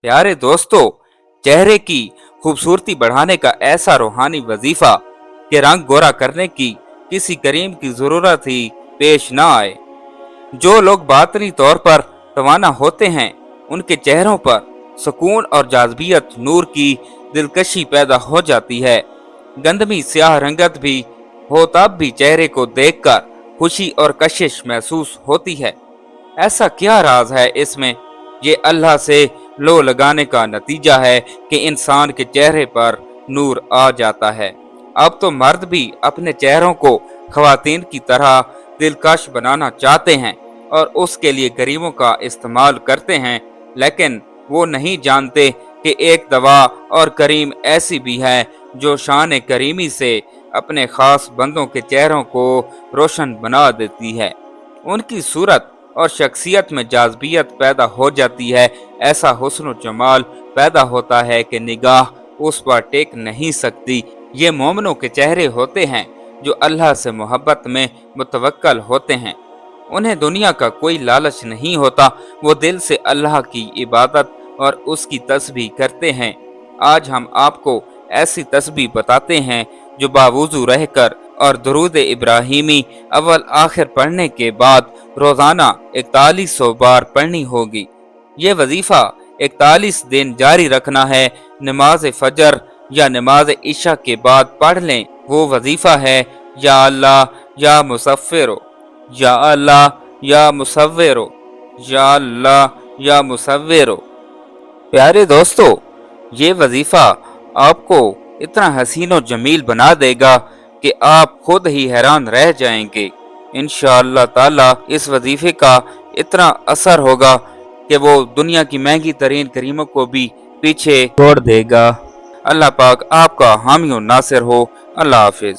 प्यारे दोस्तों, चेहरे की खूबसूरती बढ़ाने का ऐसा रूहानी वजीफा कि रंग गोरा करने की किसी करीम की जरूरत ही पेश ना आए। जो लोग बातनी तौर पर रवाना होते हैं, उनके चेहरों पर सुकून और जाज़बियत नूर की दिलकशी पैदा हो जाती है। गंदमी स्याह रंगत भी हो तब भी चेहरे को देखकर खुशी और कशिश महसूस होती है। ऐसा क्या राज है इसमें? ये अल्लाह से लो लगाने का नतीजा है कि इंसान के चेहरे पर नूर आ जाता है। अब तो मर्द भी अपने चेहरों को ख्वातीन की तरह दिलकश बनाना चाहते हैं और उसके लिए करीमों का इस्तेमाल करते हैं, लेकिन वो नहीं जानते कि एक दवा और करीम ऐसी भी है जो शान करीमी से अपने खास बंदों के चेहरों को रोशन बना देती है। उनकी सूरत और शख्सियत में जाज़बियत पैदा हो जाती है। ऐसा हुस्न और जमाल पैदा होता है कि निगाह उस पर टेक नहीं सकती। ये मोमिनों के चेहरे होते हैं जो अल्लाह से मोहब्बत में मुतवक्कल होते हैं। उन्हें दुनिया का कोई लालच नहीं होता। वो दिल से अल्लाह की इबादत और उसकी तस्बीह करते हैं। आज हम आपको ऐसी तस्बीह बताते हैं जो बावुज़ू रहकर और दुरूद इब्राहिमी अव्वल आखिर पढ़ने के बाद रोज़ाना 4100 बार पढ़नी होगी। ये वजीफ़ा 41 दिन जारी रखना है। नमाज फजर या नमाज इशा के बाद पढ़ लें। वो वजीफ़ा है या अल्लाह या मुसव्विरो, या अल्लाह या मुसव्विरो, या अल्लाह या मुसव्विरो। प्यारे दोस्तों, ये वजीफ़ा आपको इतना हसीन और जमील बना देगा कि आप खुद ही हैरान रह जाएंगे। इंशाअल्लाह ताला इस वजीफे का इतना असर होगा कि वो दुनिया की महंगी तरीन करीमों को भी पीछे छोड़ देगा। अल्लाह पाक आपका हामी और नासिर हो। अल्लाह हाफिज।